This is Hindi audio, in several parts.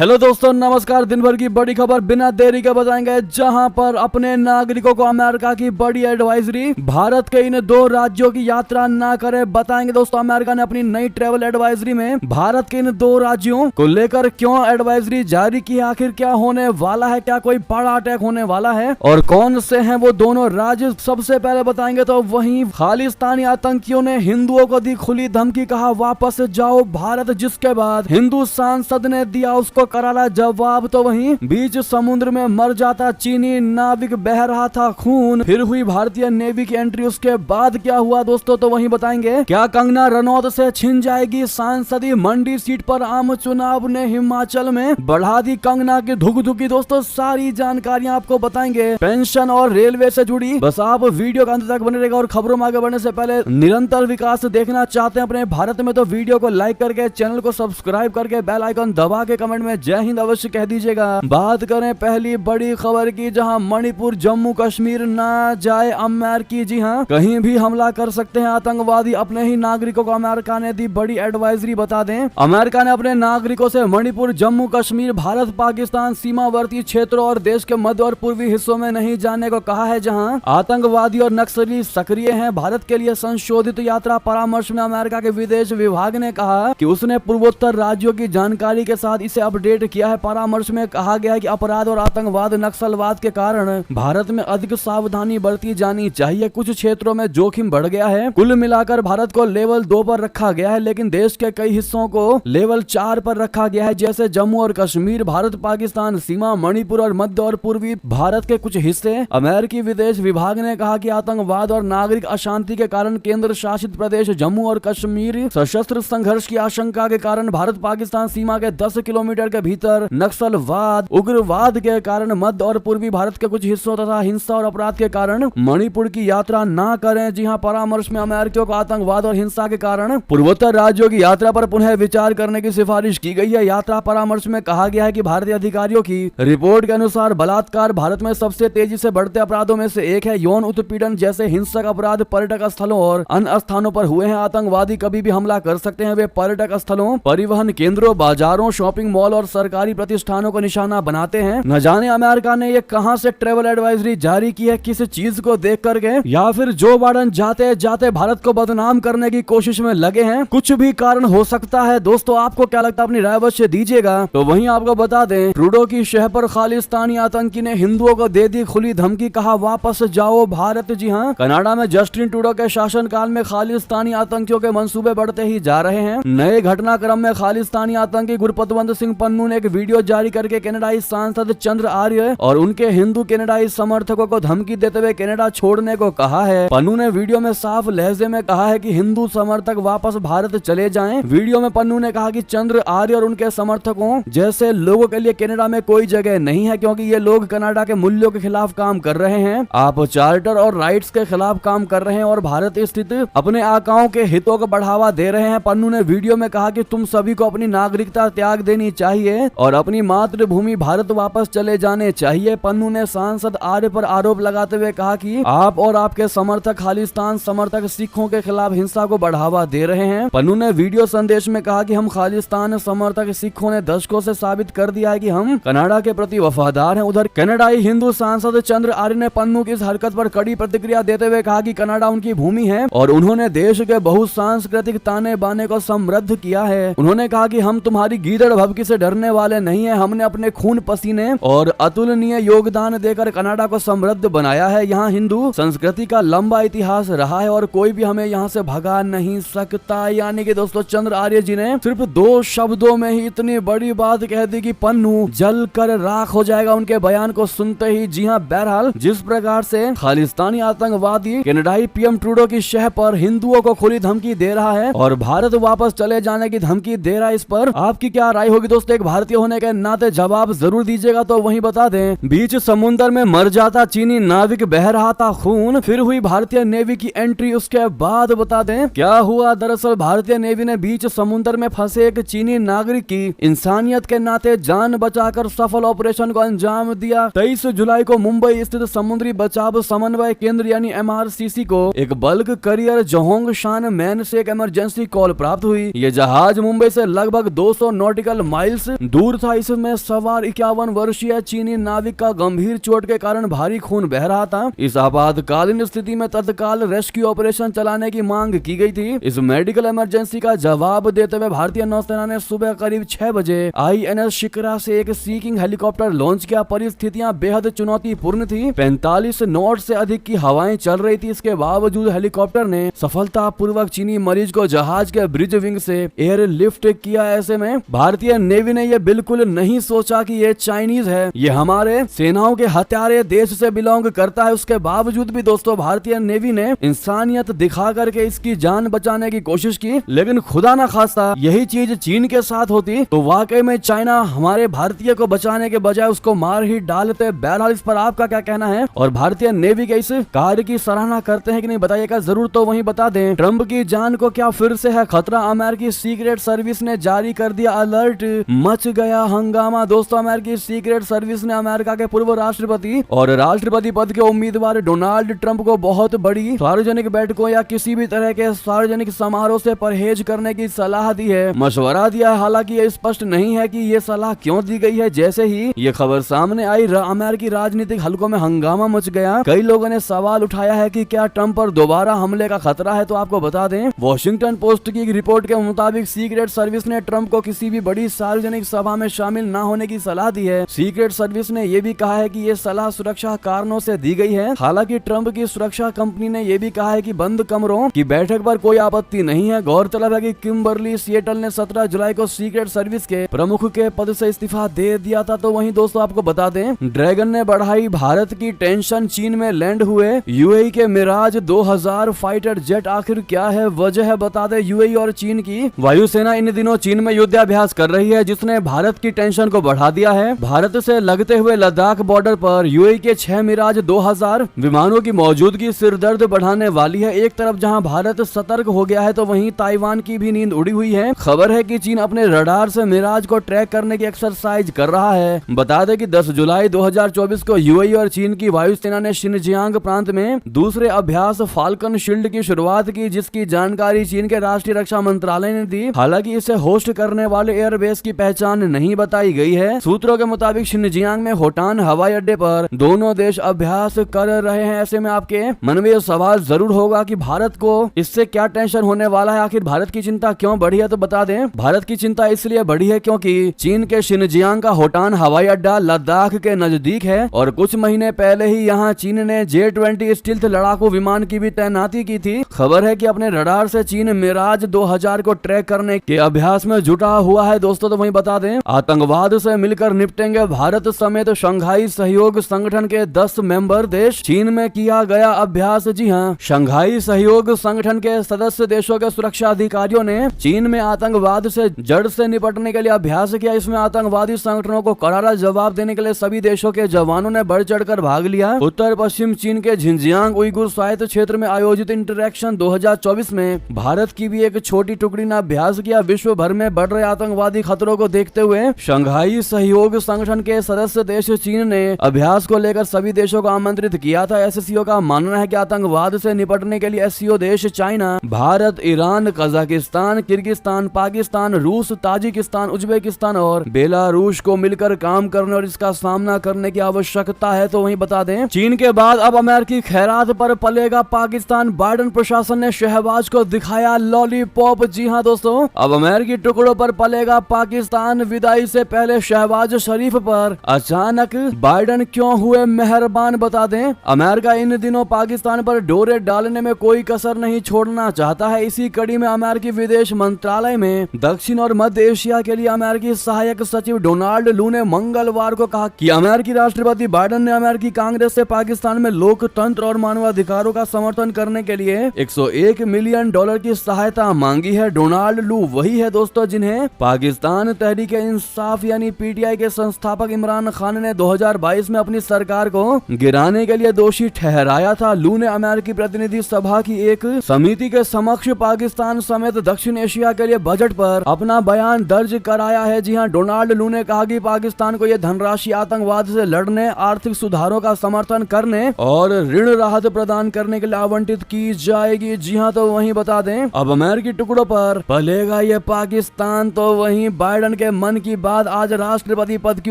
हेलो दोस्तों, नमस्कार। दिन भर की बड़ी खबर बिना देरी के बताएंगे, जहां पर अपने नागरिकों को अमेरिका की बड़ी एडवाइजरी, भारत के इन 2 राज्यों की यात्रा ना करें। बताएंगे दोस्तों, अमेरिका ने अपनी नई ट्रेवल एडवाइजरी में भारत के इन 2 राज्यों को लेकर क्यों एडवाइजरी जारी की, आखिर क्या होने वाला है, क्या कोई बड़ा अटैक होने वाला है और कौन से हैं वो दोनों राज्य, सबसे पहले बताएंगे। तो वहीं खालिस्तानी आतंकियों ने हिंदुओं को दी खुली धमकी, कहा वापस जाओ भारत, जिसके बाद हिंदू सांसद ने दिया उसको करारा जवाब। तो वहीं बीच समुद्र में मर जाता चीनी नाविक, बह रहा था खून, फिर हुई भारतीय नेवी की एंट्री, उसके बाद क्या हुआ दोस्तों, तो वहीं बताएंगे। क्या कंगना रनौत से छिन जाएगी सांसदी, मंडी सीट पर आम चुनाव ने हिमाचल में बढ़ा दी कंगना की धुक-धुकी। दोस्तों सारी जानकारियां आपको बताएंगे, पेंशन और रेलवे से जुड़ी। बस आप वीडियो का अंत तक बने रहेगा। और खबरों में आगे बढ़ने से पहले निरंतर विकास देखना चाहते हैं अपने भारत में, तो वीडियो को लाइक करके, चैनल को सब्सक्राइब करके, बेल आइकन दबा के कमेंट में जय हिंद अवश्य कह दीजिएगा। बात करें पहली बड़ी खबर की, जहां मणिपुर जम्मू कश्मीर ना जाए अमेरिकी। जी हां, कहीं भी हमला कर सकते हैं आतंकवादी, अपने ही नागरिकों को अमेरिका ने दी बड़ी एडवाइजरी। बता दें, अमेरिका ने अपने नागरिकों से मणिपुर जम्मू कश्मीर, भारत पाकिस्तान सीमावर्ती क्षेत्रों और देश के मध्य और पूर्वी हिस्सों में नहीं जाने को कहा है, जहां आतंकवादी और नक्सली सक्रिय हैं। भारत के लिए संशोधित यात्रा परामर्श में अमेरिका के विदेश विभाग ने कहा कि उसने पूर्वोत्तर राज्यों की जानकारी के साथ इसे अपडेट किया है। परामर्श में कहा गया है कि अपराध और आतंकवाद, नक्सलवाद के कारण भारत में अधिक सावधानी बरती जानी चाहिए। कुछ क्षेत्रों में जोखिम बढ़ गया है। कुल मिलाकर भारत को लेवल 2 पर रखा गया है, लेकिन देश के कई हिस्सों को लेवल 4 पर रखा गया है, जैसे जम्मू और कश्मीर, भारत पाकिस्तान सीमा, मणिपुर और मध्य और पूर्वी भारत के कुछ हिस्से। अमेरिकी विदेश विभाग ने कहा कि आतंकवाद और नागरिक अशांति के कारण केंद्र शासित प्रदेश जम्मू और कश्मीर सशस्त्र संघर्ष की आशंका के कारण भारत पाकिस्तान सीमा के 10 किलोमीटर के भीतर, नक्सलवाद, उग्रवाद के कारण मध्य और पूर्वी भारत के कुछ हिस्सों तथा हिंसा और अपराध के कारण मणिपुर की यात्रा ना करें। जी हां, परामर्श में अमेरिकियों को आतंकवाद और हिंसा के कारण पूर्वोत्तर राज्यों की यात्रा पर पुनः विचार करने की सिफारिश की गई है। यात्रा परामर्श में कहा गया है कि भारतीय अधिकारियों की रिपोर्ट के अनुसार बलात्कार भारत में सबसे तेजी से बढ़ते अपराधों में से एक है। यौन उत्पीड़न जैसे हिंसक अपराध पर्यटक स्थलों और अन्य स्थानों पर हुए हैं। आतंकवादी कभी भी हमला कर सकते हैं। वे पर्यटक स्थलों, परिवहन केंद्रों, बाजारों, शॉपिंग मॉल और सरकारी प्रतिष्ठानों को निशाना बनाते हैं। न जाने अमेरिका ने ये कहां से ट्रेवल एडवाइजरी जारी की है, किस चीज को देख करके, या फिर जो बाइडेन जाते जाते भारत को बदनाम करने की कोशिश में लगे हैं। कुछ भी कारण हो सकता है। दोस्तों आपको क्या लगता है, अपनी राय अवश्य दीजिएगा। तो वहीं आपको बता दें, ट्रूडो की शह पर खालिस्तानी आतंकी ने हिंदुओं को दे दी खुली धमकी, कहा वापस जाओ भारत। जी हां, कनाडा में जस्टिन ट्रूडो के शासनकाल में खालिस्तानी आतंकियों के मंसूबे बढ़ते ही जा रहे हैं। नए घटनाक्रम में खालिस्तानी आतंकी गुरपतवंत सिंह पन्नू ने एक वीडियो जारी करके कनाडाई सांसद चंद्र आर्य और उनके हिंदू कनाडाई समर्थकों को धमकी देते हुए कनाडा छोड़ने को कहा है। पन्नू ने वीडियो में साफ लहजे में कहा है कि हिंदू समर्थक वापस भारत चले जाएं। वीडियो में पन्नू ने कहा कि चंद्र आर्य और उनके समर्थकों जैसे लोगों के लिए कनाडा में कोई जगह नहीं है, क्योंकि ये लोग कनाडा के मूल्यों के खिलाफ काम कर रहे हैं। आप चार्टर और राइट्स के खिलाफ काम कर रहे हैं और भारत स्थित अपने आकाओं के हितों को बढ़ावा दे रहे हैं। पन्नू ने वीडियो में कहा कि तुम सभी को अपनी नागरिकता त्याग देनी चाहिए और अपनी मातृभूमि भारत वापस चले जाने चाहिए। पन्नू ने सांसद आर्य पर आरोप लगाते हुए कहा कि आप और आपके समर्थक खालिस्तान समर्थक सिखों के खिलाफ हिंसा को बढ़ावा दे रहे हैं। पन्नू ने वीडियो संदेश में कहा कि हम खालिस्तान समर्थक सिखों ने दशकों से साबित कर दिया है कि हम कनाडा के प्रति वफादार हैं। उधर कनाडाई हिंदू सांसद चंद्र आर्य ने पन्नू की इस हरकत पर कड़ी प्रतिक्रिया देते हुए कहा कि कनाडा उनकी भूमि है और उन्होंने देश के बहुसांस्कृतिक ताने बाने को समृद्ध किया है। उन्होंने कहा कि हम तुम्हारी गीदड़ भभकी से डरने वाले नहीं है। हमने अपने खून पसीने और अतुलनीय योगदान देकर कनाडा को समृद्ध बनाया है। यहाँ हिंदू संस्कृति का लंबा इतिहास रहा है और कोई भी हमें यहाँ से भगा नहीं सकता। यानी कि दोस्तों चंद्र आर्य जी ने सिर्फ 2 शब्दों में ही इतनी बड़ी बात कह दी कि पन्नू जल कर राख हो जाएगा उनके बयान को सुनते ही। जी हाँ, बहरहाल जिस प्रकार से खालिस्तानी आतंकवादी कनाडाई पीएम ट्रूडो की शह पर हिंदुओं को खुली धमकी दे रहा है और भारत वापस चले जाने की धमकी दे रहा है, इस पर आपकी क्या राय होगी दोस्तों? एक भारतीय होने के नाते जवाब जरूर दीजिएगा। तो वहीं बता दें, बीच समुद्र में मर जाता चीनी नाविक, बह रहा था खून, फिर हुई भारतीय नेवी की एंट्री, उसके बाद बता दें क्या हुआ। दरअसल भारतीय नेवी ने बीच समुद्र में फंसे एक चीनी नागरिक की इंसानियत के नाते जान बचाकर सफल ऑपरेशन को अंजाम दिया। 23 जुलाई को मुंबई स्थित समुद्री बचाव समन्वय केंद्र यानी MRCC को एक बल्क करियर जोहोंग शान मैन से एक इमरजेंसी कॉल प्राप्त हुई। ये जहाज मुंबई से लगभग 200 नॉटिकल माइल्स दूर था। इसमें सवार 51 वर्षीय चीनी नाविक का गंभीर चोट के कारण भारी खून बह रहा था। इस आपातकालीन स्थिति में तत्काल रेस्क्यू ऑपरेशन चलाने की मांग की गई थी। इस मेडिकल इमरजेंसी का जवाब देते हुए भारतीय नौसेना ने सुबह करीब 6 बजे INS शिकरा से एक सीकिंग हेलीकॉप्टर लॉन्च किया। परिस्थितियां बेहद चुनौतीपूर्ण थी। 45 नॉट से अधिक की हवाएं चल रही थी। इसके बावजूद हेलीकॉप्टर ने सफलतापूर्वक चीनी मरीज को जहाज के ब्रिज विंग से एयर लिफ्ट किया। ऐसे में भारतीय नेवी ने यह बिल्कुल नहीं सोचा कि ये चाइनीज है, ये हमारे सेनाओं के हत्यारे देश से बिलोंग करता है। उसके बावजूद भी दोस्तों भारतीय नेवी ने इंसानियत दिखा करके इसकी जान बचाने की कोशिश की। लेकिन खुदा ना खास्ता यही चीज चीन के साथ होती तो वाकई में चाइना हमारे भारतीय को बचाने के बजाय उसको मार ही डालते। बहरहाल इस पर आपका क्या कहना है और भारतीय नेवी के इस कार्य की सराहना करते हैं कि नहीं, बताइएगा जरूर। तो वहीं बता दें, ट्रंप की जान को क्या फिर से है खतरा? अमेरिकी सीक्रेट सर्विस ने जारी कर दिया अलर्ट, मच गया हंगामा। दोस्तों अमेरिकी सीक्रेट सर्विस ने अमेरिका के पूर्व राष्ट्रपति और राष्ट्रपति पद के उम्मीदवार डोनाल्ड ट्रंप को बहुत बड़ी सार्वजनिक बैठकों या किसी भी तरह के सार्वजनिक समारोह से परहेज करने की सलाह दी है, मशवरा दिया है। हालांकि ये स्पष्ट नहीं है कि ये सलाह क्यों दी गई है। जैसे ही ये खबर सामने आई अमेरिकी राजनीतिक हलकों में हंगामा मच गया। कई लोगों ने सवाल उठाया है कि क्या ट्रंप पर दोबारा हमले का खतरा है। तो आपको बता दें, वॉशिंगटन पोस्ट की रिपोर्ट के मुताबिक सीक्रेट सर्विस ने ट्रंप को किसी भी बड़ी सार्वजनिक सभा में शामिल न होने की सलाह दी है। सीक्रेट सर्विस ने यह भी कहा है कि ये सलाह सुरक्षा कारणों से दी गई है। हालांकि ट्रंप की सुरक्षा कंपनी ने यह भी कहा है कि बंद कमरों की बैठक पर कोई आपत्ति नहीं है। गौरतलब है कि किम्बरली सिएटल ने 17 जुलाई को सीक्रेट सर्विस के प्रमुख के पद से इस्तीफा दे दिया था। तो वहीं दोस्तों आपको बता दें, ड्रैगन ने बढ़ाई भारत की टेंशन। चीन में लैंड हुए यूएई के मिराज 2000 फाइटर जेट, आखिर क्या है वजह? बता दें, यूएई और चीन की वायुसेना इन दिनों चीन में युद्धाभ्यास कर रही है, जिसने भारत की टेंशन को बढ़ा दिया है। भारत से लगते हुए लद्दाख बॉर्डर पर यूएई के 6 मिराज 2000 विमानों की मौजूदगी सिरदर्द बढ़ाने वाली है। एक तरफ जहां भारत सतर्क हो गया है तो वहीं ताइवान की भी नींद उड़ी हुई है। खबर है कि चीन अपने रडार से मिराज को ट्रैक करने की एक्सरसाइज कर रहा है। बता दें कि 10 जुलाई 2024 को यूएई और चीन की वायुसेना ने शिनजियांग प्रांत में दूसरे अभ्यास फाल्कन शील्ड की शुरुआत की, जिसकी जानकारी चीन के राष्ट्रीय रक्षा मंत्रालय ने दी। हालांकि इसे होस्ट करने वाले एयरबेस की पहचान नहीं बताई गई है। सूत्रों के मुताबिक शिनजियांग में होटान हवाई अड्डे पर दोनों देश अभ्यास कर रहे हैं। ऐसे में आपके मन में यह सवाल जरूर होगा कि भारत को इससे क्या टेंशन होने वाला है, आखिर भारत की चिंता क्यों बढ़ी है? तो बता दें, भारत की चिंता इसलिए बढ़ी है क्योंकि चीन के शिनजियांग का होटान हवाई अड्डा लद्दाख के नजदीक है और कुछ महीने पहले ही यहाँ चीन ने J-20 स्टील्थ लड़ाकू विमान की भी तैनाती की थी। खबर है कि अपने रडार से चीन मिराज 2000 को ट्रैक करने के अभ्यास में जुटा हुआ है। दोस्तों तो वहीं बता दें, आतंकवाद से मिलकर निपटेंगे भारत समेत शंघाई सहयोग संगठन के 10 मेंबर देश। चीन में किया गया अभ्यास। जी हाँ, शंघाई सहयोग संगठन के सदस्य देशों के सुरक्षा अधिकारियों ने चीन में आतंकवाद से जड़ से निपटने के लिए अभ्यास किया। इसमें आतंकवादी संगठनों को करारा जवाब देने के लिए सभी देशों के जवानों ने बढ़ चढ़कर भाग लिया। उत्तर पश्चिम चीन के झिंजियांग उइगुर स्वायत्त क्षेत्र में आयोजित इंटरैक्शन 2024 में भारत की भी एक छोटी टुकड़ी ने अभ्यास किया। विश्व भर में बढ़ रहे आतंकवादी खतरों को देखते हुए शंघाई सहयोग संगठन के सदस्य देश चीन ने अभ्यास को लेकर सभी देशों को आमंत्रित किया था। एससीओ का मानना है कि आतंकवाद से निपटने के लिए एससीओ देश China, Bharat, Iran, Kazakhstan, Kyrgyzstan, Pakistan, रूस, ताजिकिस्तान, उज्बेकिस्तान और बेलारूस को मिलकर काम करने और इसका सामना करने की आवश्यकता है। तो वहीं बता दें, चीन के बाद अब अमेरिकी खैरात पर पलेगा पाकिस्तान। बाइडेन प्रशासन ने शहबाज को दिखाया लॉलीपॉप। जी हां दोस्तों, अब अमेरिकी टुकड़ों पर पलेगा पाकिस्तान। विदाई से पहले शहबाज शरीफ पर अचानक बाइडेन क्यों हुए मेहरबान? बता दें, अमेरिका इन दिनों पाकिस्तान पर डोरे डालने में कोई कसर नहीं छोड़ना चाहता है। इसी कड़ी में अमेरिकी विदेश मंत्रालय में दक्षिण और मध्य एशिया के लिए अमेरिकी सहायक सचिव डोनाल्ड लू ने मंगलवार को कहा कि अमेरिकी राष्ट्रपति बाइडेन ने अमेरिकी कांग्रेस से पाकिस्तान में लोकतंत्र और मानवाधिकारों का समर्थन करने के लिए $101 मिलियन की सहायता मांगी है। डोनाल्ड लू वही है दोस्तों जिन्हें पाकिस्तान तहरीक इंसाफ यानी पीटीआई के संस्थापक इमरान खान ने 2022 में अपनी सरकार को गिराने के लिए दोषी ठहराया था। लू ने अमेरिकी प्रतिनिधि सभा की एक समिति के समक्ष पाकिस्तान समेत दक्षिण एशिया के लिए बजट पर अपना बयान दर्ज कराया है। जी हां, डोनाल्ड लू ने कहा कि पाकिस्तान को यह धनराशि आतंकवाद से लड़ने, आर्थिक सुधारों का समर्थन करने और ऋण राहत प्रदान करने के लिए आवंटित की जाएगी। जी हां, तो वहीं बता दें, अब अमेरिकी टुकड़ों पर पलेगा ये पाकिस्तान। तो वहीं बाइडेन बाइडेन के मन की बात आज राष्ट्रपति पद की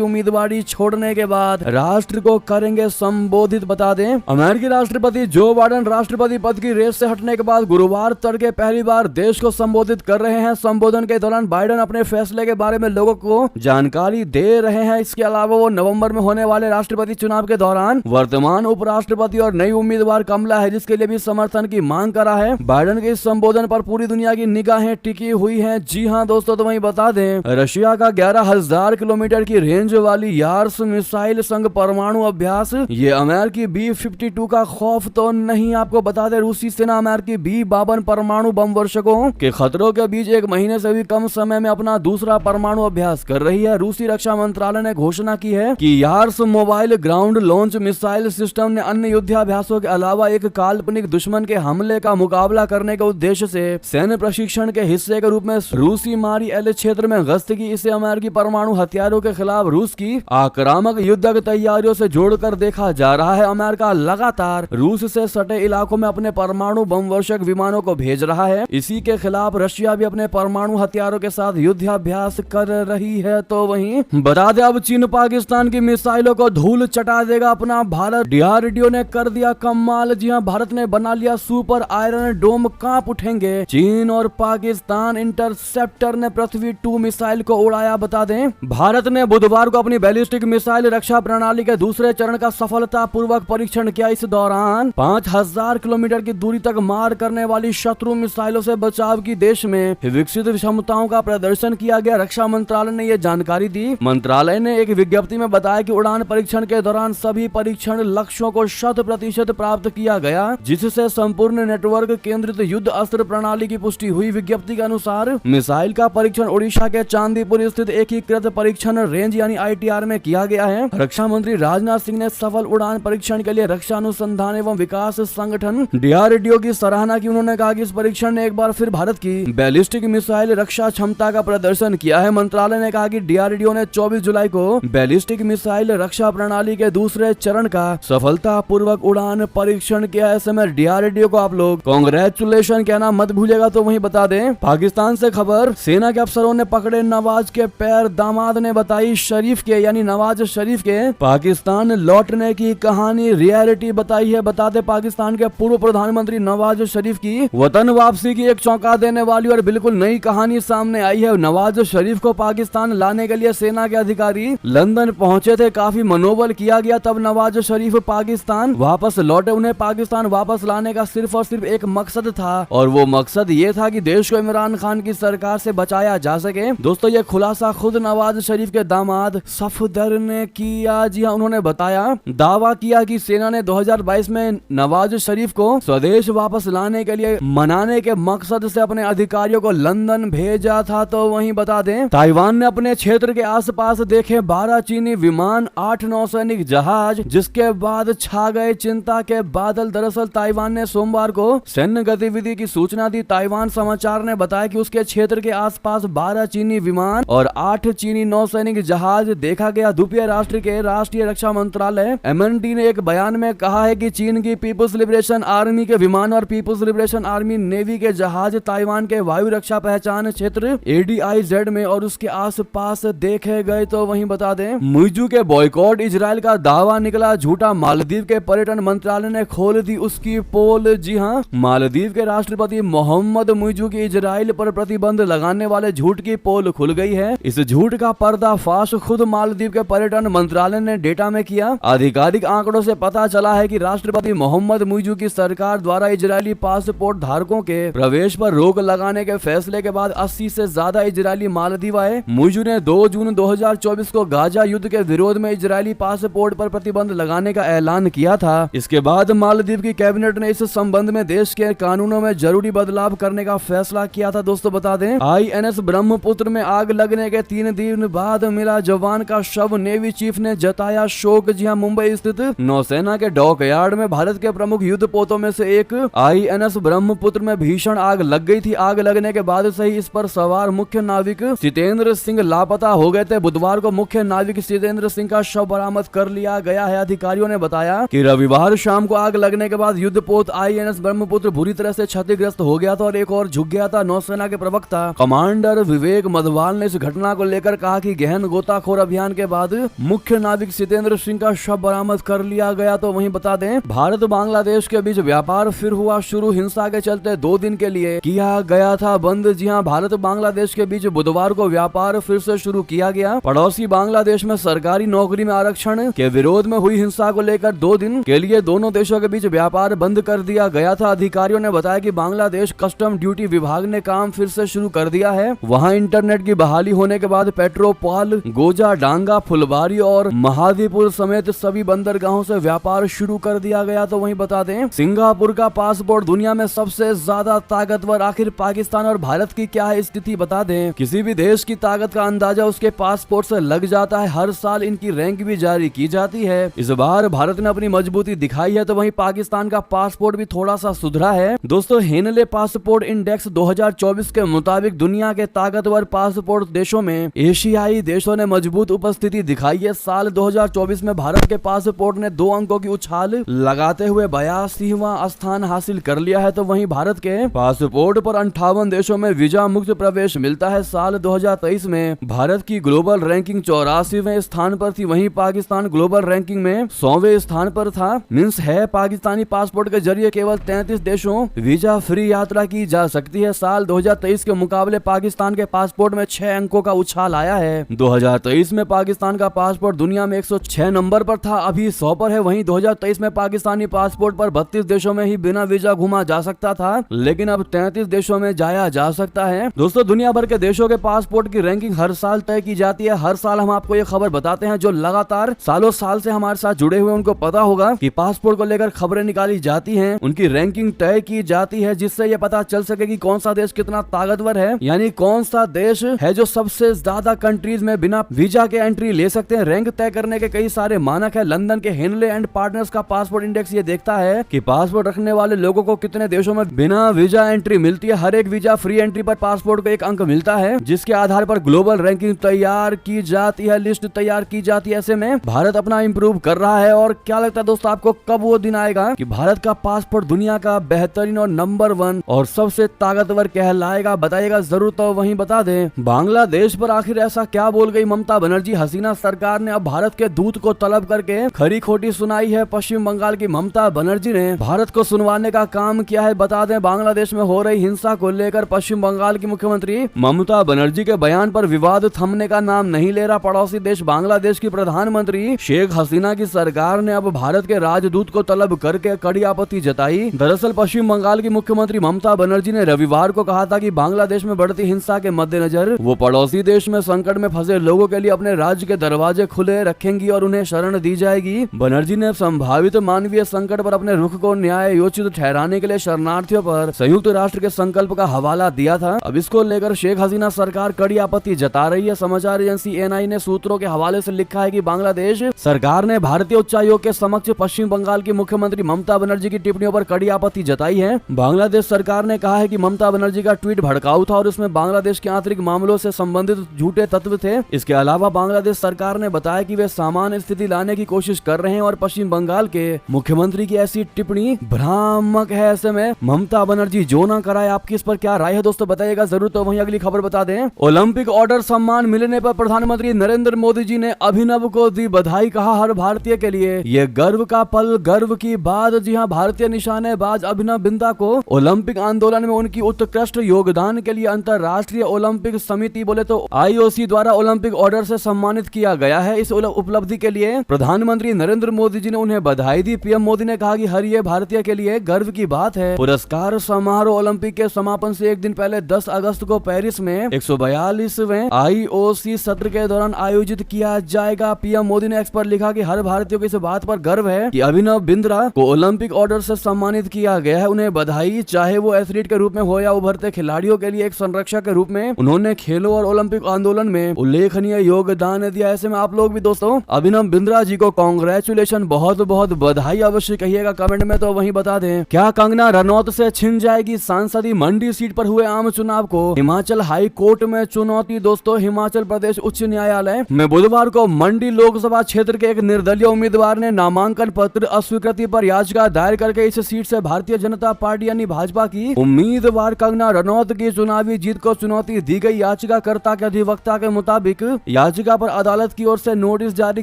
उम्मीदवारी छोड़ने के बाद राष्ट्र को करेंगे संबोधित। बता दें, अमेरिकी राष्ट्रपति जो बाइडेन राष्ट्रपति पद की रेस से हटने के बाद गुरुवार तड़के पहली बार देश को संबोधित कर रहे हैं। संबोधन के दौरान बाइडेन अपने फैसले के बारे में लोगों को जानकारी दे रहे हैं। इसके अलावा वो नवंबर में होने वाले राष्ट्रपति चुनाव के दौरान वर्तमान उपराष्ट्रपति और नई उम्मीदवार कमला हैरिस के लिए भी समर्थन की मांग करा है। बाइडेन के इस संबोधन पर पूरी दुनिया की निगाहें टिकी हुई हैं। जी हां दोस्तों, तो वहीं बता दें, रशिया का 11,000 किलोमीटर की रेंज वाली यार्स मिसाइल संग परमाणु अभ्यास, ये अमेरिकी B-52 का खौफ तो नहीं। आपको बता दें, रूसी सेना अमेरिकी B-52 परमाणु बम वर्षकों के खतरों के बीच एक महीने से भी कम समय में अपना दूसरा परमाणु अभ्यास कर रही है। रूसी रक्षा मंत्रालय ने घोषणा की है कि Yars mobile ground launch missile system ने अन्य युद्धाभ्यासों के अलावा एक काल्पनिक दुश्मन के हमले का मुकाबला करने के उद्देश्य से सैन्य प्रशिक्षण के हिस्से के रूप में रूसी मारी एल क्षेत्र में गश्त की। इसे अमेरिकी परमाणु हथियारों के खिलाफ रूस की आक्रामक युद्ध की तैयारियों से जोड़कर देखा जा रहा है। अमेरिका लगातार रूस से सटे इलाकों में अपने परमाणु बम वर्षक विमानों को भेज रहा है। इसी के खिलाफ रशिया भी अपने परमाणु हथियारों के साथ युद्धाभ्यास कर रही है। तो वहीं बता दें, अब चीन पाकिस्तान की मिसाइलों को धूल चटा देगा अपना भारत। डीआरडीओ ने कर दिया कमाल। जी हां, भारत ने बना लिया सुपर आयरन डोम, कांप उठेंगे चीन और पाकिस्तान। इंटरसेप्टर ने पृथ्वी 2 मिसाइल को उड़ाया। बता दें, भारत ने बुधवार को अपनी बैलिस्टिक मिसाइल रक्षा प्रणाली के दूसरे चरण का सफलतापूर्वक परीक्षण किया। इस दौरान 5,000 किलोमीटर की दूरी तक मार करने वाली शत्रु मिसाइलों से बचाव की देश में विकसित क्षमताओं का प्रदर्शन किया गया। रक्षा मंत्रालय ने यह जानकारी दी। मंत्रालय ने एक विज्ञप्ति में बताया कि उड़ान परीक्षण के दौरान सभी परीक्षण लक्ष्यों को 100% प्राप्त किया गया, जिससे संपूर्ण नेटवर्क केंद्रित युद्ध अस्त्र प्रणाली की पुष्टि हुई। विज्ञप्ति के अनुसार मिसाइल का परीक्षण ओडिशा के चांदीपुर स्थित एकीकृत परीक्षण रेंज यानी ITR में किया गया है। रक्षा मंत्री राजनाथ सिंह ने सफल उड़ान परीक्षण के लिए रक्षा अनुसंधान एवं विकास संगठन DRDO की सराहना की। उन्होंने कहा कि इस परीक्षण ने एक बार फिर भारत की बैलिस्टिक मिसाइल रक्षा क्षमता का प्रदर्शन किया है। मंत्रालय ने कहा कि DRDO ने 24 जुलाई को बैलिस्टिक मिसाइल रक्षा प्रणाली के दूसरे चरण का सफलतापूर्वक उड़ान परीक्षण किया है। ऐसे में DRDO को आप लोग कांग्रेचुलेशन कहना मत भूलिएगा। तो वहीं बता दें, पाकिस्तान से खबर, सेना के अफसरों ने पकड़े नवाज के पैर। दामाद ने बताई शरीफ के यानी नवाज शरीफ के पाकिस्तान लौटने की कहानी। रियलिटी बताई है। बता दें, पाकिस्तान के पूर्व प्रधानमंत्री नवाज शरीफ की वतन वापसी की एक चौंका देने वाली और बिल्कुल नई कहानी सामने आई है। नवाज शरीफ को पाकिस्तान लाने के लिए सेना के अधिकारी लंदन पहुंचे थे। काफी मनोबल किया गया, तब नवाज शरीफ पाकिस्तान वापस लौटे। उन्हें पाकिस्तान वापस लाने का सिर्फ और सिर्फ एक मकसद था, और वो मकसद ये था कि देश को इमरान खान की सरकार से बचाया जा सके। दोस्तों, ये खुलासा खुद नवाज शरीफ के दामाद सफदर ने किया। जी हाँ, उन्होंने बताया, दावा किया कि सेना ने 2022 में नवाज शरीफ को स्वदेश वापस लाने के लिए मनाने के मकसद से अपने अधिकारियों को लंदन भेजा था। तो वहीं बता दें, ताइवान ने अपने क्षेत्र के आसपास देखे 12 चीनी विमान, 8 नौसैनिक जहाज, जिसके बाद छा गए चिंता के बादल। दरअसल ताइवान ने सोमवार को सैन्य गतिविधि की सूचना दी। ताइवान समाचार ने बताया कि उसके क्षेत्र के आसपास 12 चीनी विमान और 8 चीनी नौसैनिक जहाज देखा गया। द्वीपीय राष्ट्र के राष्ट्रीय रक्षा मंत्रालय MND ने एक बयान में कहा है कि चीन की पीपुल्स लिबरेशन आर्मी के विमान और पीपुल्स लिबरेशन आर्मी नेवी के जहाज ताइवान के वायु रक्षा पहचान क्षेत्र ADIZ में और उसके आसपास देखे गए। तो वहीं बता दें, मुइजू के बॉयकॉट इजराइल का दावा निकला झूठा। मालदीव के पर्यटन मंत्रालय ने खोल दी उसकी पोल। जी हां, मालदीव के राष्ट्रपति मोहम्मद मुइजू की इजराइल पर प्रतिबंध लगाने वाले झूठ की पोल खुल गई है। इस झूठ का पर्दाफाश खुद मालदीव के पर्यटन मंत्रालय ने डेटा में किया। आधिकारिक आंकड़ों से पता चला है कि राष्ट्रपति मोहम्मद मुइजू की सरकार द्वारा इजरायली पासपोर्ट धारकों के प्रवेश पर रोक लगाने के फैसले के बाद 80 से ज्यादा इजरायली मालदीव आए। मुइजू ने 2 जून 2024 को गाजा युद्ध के विरोध में इजरायली पासपोर्ट पर प्रतिबंध लगाने का ऐलान किया था। इसके बाद मालदीव की कैबिनेट ने इस संबंध में देश के कानूनों में जरूरी बदलाव करने का फैसला किया था। दोस्तों बता दें, INS ब्रह्मपुत्र में आग लगने के 3 दिन बाद मिला जवान का शव। नेवी चीफ ने जताया शोक। जी हां, मुंबई स्थित नौसेना के डॉकयार्ड में भारत के प्रमुख युद्धपोतों में से एक INS ब्रह्मपुत्र में भीषण आग लग गई थी। आग लगने के बाद से ही इस पर सवार मुख्य नाविक सितेंद्र सिंह लापता हो गए थे। बुधवार को मुख्य नाविक सितेंद्र सिंह का शव बरामद कर लिया गया है। अधिकारियों ने बताया कि रविवार शाम को आग लगने के बाद युद्धपोत INS ब्रह्मपुत्र बुरी तरह से क्षतिग्रस्त हो गया था और एक और झुक गया था। नौसेना के प्रवक्ता कमांडर विवेक मधवार डोभाल ने इस घटना को लेकर कहा कि गहन गोताखोर अभियान के बाद मुख्य नाविक सितेंद्र सिंह का शव बरामद कर लिया गया। तो वहीं बता दें, भारत बांग्लादेश के बीच व्यापार फिर हुआ शुरू। हिंसा के चलते 2 दिन के लिए किया गया था बंद। जी हां, भारत बांग्लादेश के बीच बुधवार को व्यापार फिर से शुरू किया गया। पड़ोसी बांग्लादेश में सरकारी नौकरी में आरक्षण के विरोध में हुई हिंसा को लेकर 2 दिन के लिए दोनों देशों के बीच व्यापार बंद कर दिया गया था। अधिकारियों ने बताया कि बांग्लादेश कस्टम ड्यूटी विभाग ने काम फिर से शुरू कर दिया है। वहां इंटरनेट की बहाली होने के बाद पेट्रोपाल, गोजा, डांगा, फुलबारी और महादीपुर समेत सभी बंदरगाहों से व्यापार शुरू कर दिया गया। तो वहीं बता दें, सिंगापुर का पासपोर्ट दुनिया में सबसे ज्यादा ताकतवर। आखिर पाकिस्तान और भारत की क्या है स्थिति बता दें। किसी भी देश की ताकत का अंदाजा उसके पासपोर्ट से लग जाता है। हर साल इनकी रैंक भी जारी की जाती है। इस बार भारत ने अपनी मजबूती दिखाई है, तो वहीं पाकिस्तान का पासपोर्ट भी थोड़ा सा सुधरा है। दोस्तों, हेनले पासपोर्ट इंडेक्स 2024 के मुताबिक दुनिया के ताकतवर पासपोर्ट देशों में एशियाई देशों ने मजबूत उपस्थिति दिखाई है। साल 2024 में भारत के पासपोर्ट ने 2 अंकों की उछाल लगाते हुए 82वां स्थान हासिल कर लिया है। तो वहीं भारत के पासपोर्ट पर 58 देशों में वीजा मुक्त प्रवेश मिलता है। साल 2023 में भारत की ग्लोबल रैंकिंग 84वें स्थान पर थी। वहीं पाकिस्तान ग्लोबल रैंकिंग में 100वें स्थान पर था। मींस है पाकिस्तानी पासपोर्ट के जरिए केवल 33 देशों वीजा फ्री यात्रा की जा सकती है। साल 2023 के मुकाबले पाकिस्तान के पासपोर्ट में 6 अंकों का उछाल आया है। 2023 में पाकिस्तान का पासपोर्ट दुनिया में 106 नंबर पर था, अभी 100 पर है। वहीं 2023 में पाकिस्तानी पासपोर्ट पर 32 देशों में ही बिना वीजा घुमा जा सकता था, लेकिन अब 33 देशों में जाया जा सकता है। दोस्तों, दुनिया भर के देशों के पासपोर्ट की रैंकिंग हर साल तय की जाती है। हर साल हम आपको ये खबर बताते हैं। जो लगातार सालों साल से हमारे साथ जुड़े हुए उनको पता होगा कि पासपोर्ट को लेकर खबरें निकाली जाती हैं, उनकी रैंकिंग तय की जाती है, जिससे ये पता चल सके कि कौन सा देश कितना ताकतवर है, यानी कौन सा देश है जो सबसे ज्यादा कंट्रीज में बिना वीजा के एंट्री ले सकते हैं। रैंक तय करने के कई सारे मानक है। लंदन के हेनले एंड पार्टनर्स का पासपोर्ट इंडेक्स ये देखता है कि पासपोर्ट रखने वाले लोगों को कितने देशों में बिना वीजा एंट्री मिलती है। हर एक वीजा फ्री एंट्री पर पासपोर्ट को 1 अंक मिलता है, जिसके आधार पर ग्लोबल रैंकिंग तैयार की जाती है, लिस्ट तैयार की जाती है। ऐसे में भारत अपना इंप्रूव कर रहा है। और क्या लगता है दोस्तों आपको, कब वो दिन आएगा कि भारत का पासपोर्ट दुनिया का बेहतरीन और नंबर 1 और सबसे ताकतवर कहलाएगा? बताइएगा जरूर। तो वहीं बता दें, बांग्लादेश पर आखिर ऐसा क्या बोल गई ममता बनर्जी? हसीना सरकार ने अब भारत के दूत को तलब करके खरी खोटी सुनाई है। पश्चिम बंगाल की ममता बनर्जी ने भारत को सुनवाने का काम किया है। बता दें, बांग्लादेश में हो रही हिंसा को लेकर पश्चिम बंगाल की मुख्यमंत्री ममता बनर्जी के बयान पर विवाद थमने का नाम नहीं ले रहा। पड़ोसी देश बांग्लादेश की प्रधानमंत्री शेख हसीना की सरकार ने अब भारत के राजदूत को तलब करके कड़ी आपत्ति जताई। दरअसल पश्चिम बंगाल की मुख्यमंत्री ममता बनर्जी ने रविवार को कहा था कि बांग्लादेश में बढ़ती हिंसा के मद्देनजर वो पड़ोसी देश में संकट में फंसे लोगों के लिए अपने राज्य के दरवाजे खुले रखेंगी और उन्हें शरण दी जाएगी। बनर्जी ने संभावित मानवीय संकट पर अपने रुख को न्यायोचित ठहराने के लिए शरणार्थियों पर संयुक्त राष्ट्र के संकल्प का हवाला दिया था। अब इसको लेकर शेख हसीना सरकार कड़ी आपत्ति जता रही है। समाचार एजेंसी एएनआई ने सूत्रों के हवाले से लिखा है कि बांग्लादेश सरकार ने भारतीय उच्चायोग के समक्ष पश्चिम बंगाल की मुख्यमंत्री ममता बनर्जी की टिप्पणियों पर कड़ी आपत्ति जताई है। बांग्लादेश सरकार ने कहा है कि ममता बनर्जी का ट्वीट भड़काऊ था और उसमें बांग्लादेश के आंतरिक मामलों से संबंधित झूठे तत्व थे। इसके अलावा बांग्लादेश सरकार ने बताया कि वे सामान्य स्थिति लाने की कोशिश कर रहे हैं और पश्चिम बंगाल के मुख्यमंत्री की ऐसी टिप्पणी भ्रामक है। ऐसे में ममता बनर्जी जो ना कराए, आपकी इस पर क्या राय है दोस्तों, बताइएगा जरूर। तो वहीं अगली खबर बता दें, ओलंपिक ऑर्डर सम्मान मिलने पर प्रधानमंत्री नरेंद्र मोदी जी ने अभिनव को दी बधाई। कहा, हर भारतीय के लिए ये गर्व का पल, गर्व की बात। जी हां, भारतीय निशानेबाज अभिनव बिंद्रा को ओलंपिक आंदोलन में उनकी उत्कृष्ट योगदान के लिए अंतरराष्ट्रीय ओलंपिक समिति बोले तो आईओसी द्वारा ओलंपिक ऑर्डर से सम्मानित किया गया है। इस उपलब्धि के लिए प्रधानमंत्री नरेंद्र मोदी जी ने उन्हें बधाई दी। पीएम मोदी ने कहा कि हर ये भारतीय के लिए गर्व की बात है। पुरस्कार समारोह ओलंपिक के समापन से 1 दिन पहले 10 अगस्त को पेरिस में 142वें आईओसी सत्र के दौरान आयोजित किया जाएगा। पीएम मोदी ने एक्स पर लिखा कि हर भारतीय को इस बात पर गर्व है कि अभिनव बिंद्रा को ओलंपिक ऑर्डर से सम्मानित किया गया है। उन्हें बधाई, चाहे वो एथलीट के रूप में हो या उभरते खिलाड़ियों के लिए एक संरक्षक के रूप में उन्होंने खेलों और ओलंपिक आंदोलन में उल्लेखनीय योगदान दिया। ऐसे में आप लोग भी दोस्तों अभिनव बिंद्रा जी को कांग्रेचुलेशन, बहुत बहुत बधाई अवश्य कहिएगा कमेंट में। तो वहीं बता दें, क्या कंगना रनौत से छिन जाएगी सांसदीय मंडी सीट पर हुए आम चुनाव को? हिमाचल हाई कोर्ट में चुनौती। दोस्तों, हिमाचल प्रदेश उच्च न्यायालय में बुधवार को मंडी लोकसभा क्षेत्र के एक निर्दलीय उम्मीदवार ने नामांकन पत्र अस्वीकृति पर याचिका दायर करके इस सीट से भारतीय जनता पार्टी यानी भाजपा की उम्मीदवार कंगना रनौत की चुनावी जीत को चुनौती दी गई। याचिका याचिकाकर्ता के अधिवक्ता के मुताबिक याचिका पर अदालत की ओर से नोटिस जारी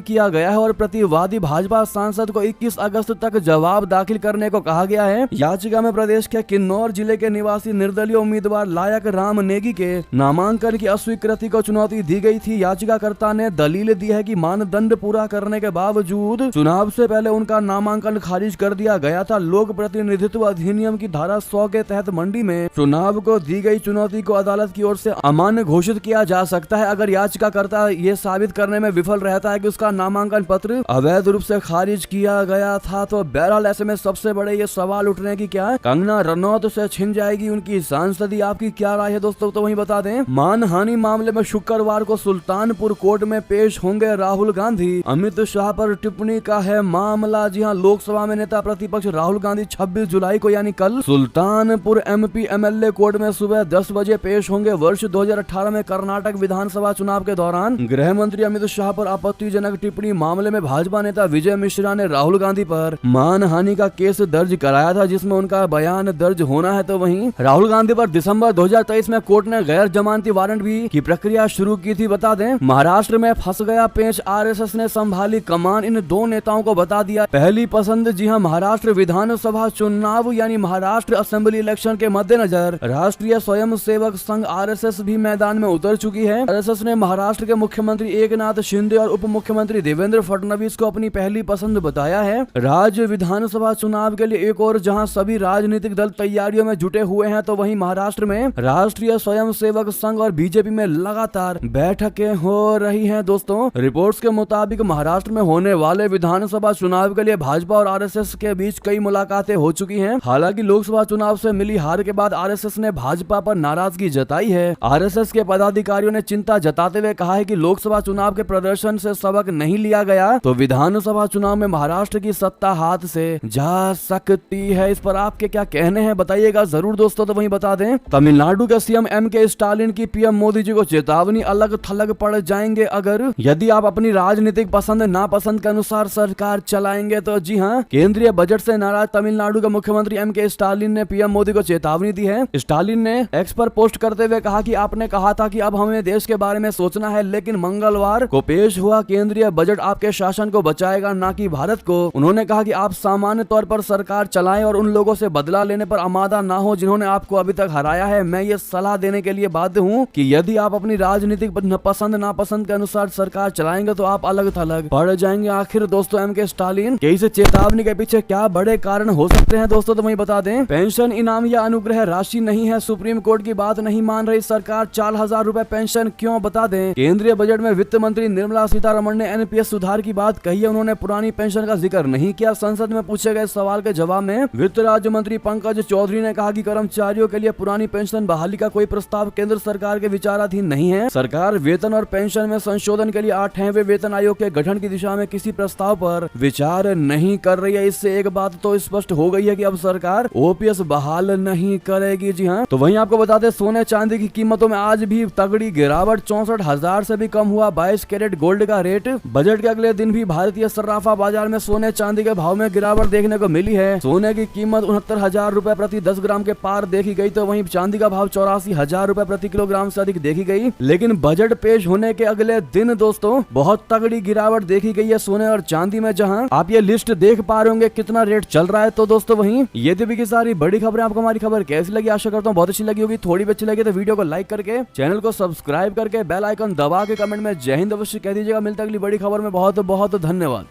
किया गया है और प्रतिवादी भाजपा सांसद को 21 अगस्त तक जवाब दाखिल करने को कहा गया है। याचिका में प्रदेश के किन्नौर जिले के निवासी निर्दलीय उम्मीदवार लायक राम नेगी के नामांकन की अस्वीकृति को चुनौती दी गई थी। याचिकाकर्ता ने दलील दी है कि मानदंड पूरा करने के बावजूद चुनाव से पहले उनका नामांकन खारिज कर दिया गया था। लोक प्रतिनिधित्व अधिनियम की धारा 100 के तहत मंडी में चुनाव को दी गई चुनौती को अदालत की ओर से अमान्य घोषित किया जा सकता है अगर याचिकाकर्ता ये साबित करने में विफल रहता है कि उसका नामांकन पत्र अवैध रूप से खारिज किया गया था। तो बहरहाल ऐसे में सबसे बड़े ये सवाल उठने की क्या है, कंगना रनौत से छिन जाएगी उनकी सांसदी, आपकी क्या राय है दोस्तों? तो वहीं बता दें, मानहानि मामले में शुक्रवार को सुल्तानपुर कोर्ट में पेश होंगे राहुल गांधी। अमित शाह पर टिप्पणी का है मामला। जी हां, लोकसभा में नेता प्रतिपक्ष राहुल गांधी 26 जुलाई को यानी कल सुल्तानपुर MP MLA कोर्ट में सुबह 10 बजे पेश होंगे। वर्ष 2018 में कर्नाटक विधानसभा चुनाव के दौरान गृह मंत्री अमित शाह पर आपत्तिजनक टिप्पणी मामले में भाजपा नेता विजय मिश्रा ने राहुल गांधी पर मानहानि का केस दर्ज कराया था जिसमें उनका बयान दर्ज होना है। तो वहीं राहुल गांधी पर दिसंबर 2023 में कोर्ट ने गैर जमानती वारंट भी की प्रक्रिया शुरू की थी। बता दें, महाराष्ट्र में फंस गया पेंच, RSS ने संभाली कमान। इन दो नेताओं को बता दिया पहली पसंद। जी हां, महाराष्ट्र विधानसभा चुनाव यानी महाराष्ट्र असेंबली इलेक्शन के मद्देनजर राष्ट्रीय स्वयंसेवक संघ RSS भी मैदान में उतर चुकी है। RSS ने महाराष्ट्र के मुख्यमंत्री एकनाथ शिंदे और उप मुख्यमंत्री देवेंद्र फडणवीस को अपनी पहली पसंद बताया है। राज्य विधानसभा चुनाव के लिए एक और जहां सभी राजनीतिक दल तैयारियों में जुटे हुए हैं, तो वहीं महाराष्ट्र में राष्ट्रीय स्वयंसेवक संघ और बीजेपी में लगातार बैठकें हो रही हैं। दोस्तों, रिपोर्ट्स के मुताबिक महाराष्ट्र में होने वाले विधानसभा चुनाव के लिए भाजपा और RSS के बीच कई मुलाकातें हो चुकी हैं। हालांकि लोकसभा चुनाव से मिली हार के बाद RSS ने भाजपा पर नाराजगी जताई है। RSS के पदाधिकारियों ने चिंता जताते हुए कहा है कि लोकसभा चुनाव के प्रदर्शन से सबक नहीं लिया गया तो विधानसभा चुनाव में महाराष्ट्र की सत्ता हाथ से जा सकती है। इस पर आपके क्या कहने हैं बताइएगा जरूर दोस्तों। तो वहीं बता दें, तमिलनाडु के CM MK स्टालिन की PM मोदी जी को चेतावनी, अलग थलग पड़ जाएंगे अगर यदि आप अपनी राजनीतिक पसंद नापसंद के अनुसार सरकार चलाएंगे। तो जी हां, केंद्रीय बजट से नाराज तमिलनाडु के मुख्यमंत्री MK स्टालिन ने PM मोदी को चेतावनी दी है। स्टालिन ने X पर पोस्ट करते हुए कहा कि आपने कहा था कि अब हमें देश के बारे में सोचना है, लेकिन मंगलवार को पेश हुआ केंद्रीय बजट आपके शासन को बचाएगा ना कि भारत को। उन्होंने कहा कि आप सामान्य तौर पर सरकार चलाएं और उन लोगों से बदला लेने पर आमादा ना हो जिन्होंने आपको अभी तक हराया है। मैं ये सलाह देने के लिए बाध्य हूँ कि यदि आप अपनी राजनीतिक पसंद नापसंद के अनुसार सरकार चलाएंगे तो आप अलग थलग पड़ जाएंगे। आखिर दोस्तों MK स्टालिन के इस चेतावनी के पीछे क्या बड़े कारण हो सकते हैं दोस्तों? तो वहीं बता दें, पेंशन इनाम या अनुग्रह राशि नहीं है, सुप्रीम कोर्ट की बात नहीं मान रही सरकार, 4000 रुपए पेंशन क्यों? बता दें, केंद्रीय बजट में वित्त मंत्री निर्मला सीतारमण ने NPS सुधार की बात कही है। उन्होंने पुरानी पेंशन का जिक्र नहीं किया। संसद में पूछे गए सवाल के जवाब में वित्त राज्य मंत्री पंकज चौधरी ने कहा कि कर्मचारियों के लिए पुरानी पेंशन बहाली का कोई प्रस्ताव केंद्र सरकार के विचाराधीन नहीं है। सरकार वेतन और पेंशन में संशोधन के लिए 8वें वेतन आयोग के गठन की दिशा में किसी प्रस्ताव पर विचार नहीं कर रही है। इससे एक बात तो स्पष्ट हो गई है कि अब सरकार OPS बहाल नहीं करेगी। जी हाँ, तो वहीं आपको बता दें, सोने चांदी की कीमतों में आज भी तगड़ी गिरावट, 64,000 से भी कम हुआ 22 कैरेट गोल्ड का रेट। बजट के अगले दिन भी भारतीय सर्राफा बाजार में सोने चांदी के भाव में गिरावट देखने को मिली है। सोने की कीमत 69,000 रुपए प्रति 10 ग्राम के पार देखी गई, तो वहीं चांदी का भाव 84,000 रुपए प्रति किलोग्राम से अधिक देखी गई। लेकिन बजट पेश होने के अगले दिन दोस्तों बहुत तगड़ी गिरावट देखी गई है सोने और चांदी में, जहां आप ये लिस्ट देख पा रहे होंगे कितना रेट चल रहा है। तो दोस्तों वहीं ये थी की सारी बड़ी खबरें। आपको हमारी खबर कैसी लगी? आशा करता हूँ बहुत अच्छी लगी होगी। थोड़ी भी अच्छी लगी तो वीडियो को लाइक करके, चैनल को सब्सक्राइब करके, बेल आइकन दबा के कमेंट में जय हिंद अवश्य कह दीजिएगा। मिलता अगली बड़ी खबर में। बहुत बहुत धन्यवाद।